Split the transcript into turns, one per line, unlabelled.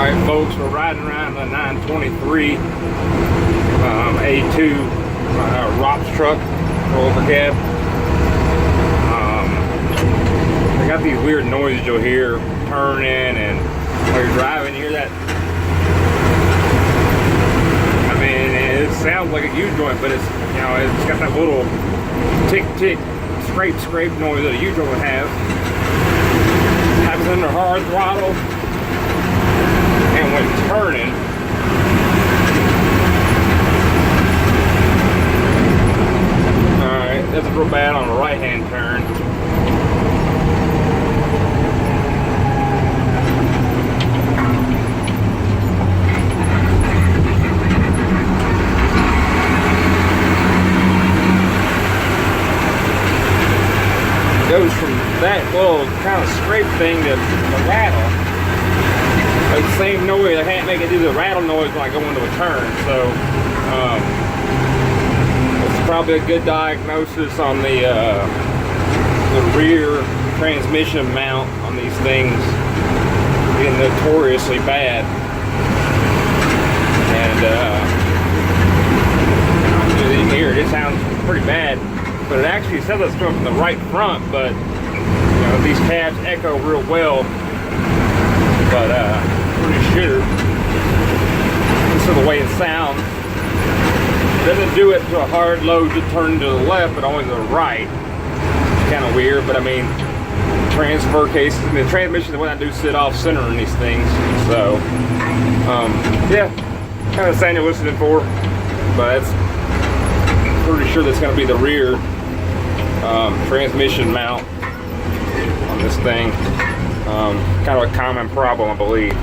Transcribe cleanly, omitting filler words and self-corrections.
Alright folks, we're riding around the 923 A2 ROPS truck, roller cab. They got these weird noises you'll hear turning, and while you're driving you hear that. I mean, it sounds like a U-joint, but it's, you know, it's got that little tick tick scrape noise that a U-joint would have. It happens under hard throttle. And when turning, alright, that's real bad on a right hand turn. It goes from that little kind of scrape thing to the rattle. The same noise, I can't make it do the rattle noise when I go into a turn, so it's probably a good diagnosis on the rear transmission mount on these things being notoriously bad. And you can hear it sounds pretty bad, but it actually says it's coming from the right front, but you know, these cabs echo real well. But pretty sure this is the way it sounds. It doesn't do it to a hard load to turn to the left, but only to the right. It's kind of weird, but I mean, transfer cases, I mean, the transmission is what I do sit off center in these things. So, yeah, kind of sound you're listening for, but it's pretty sure that's going to be the rear transmission mount on this thing. Kind of a common problem, I believe.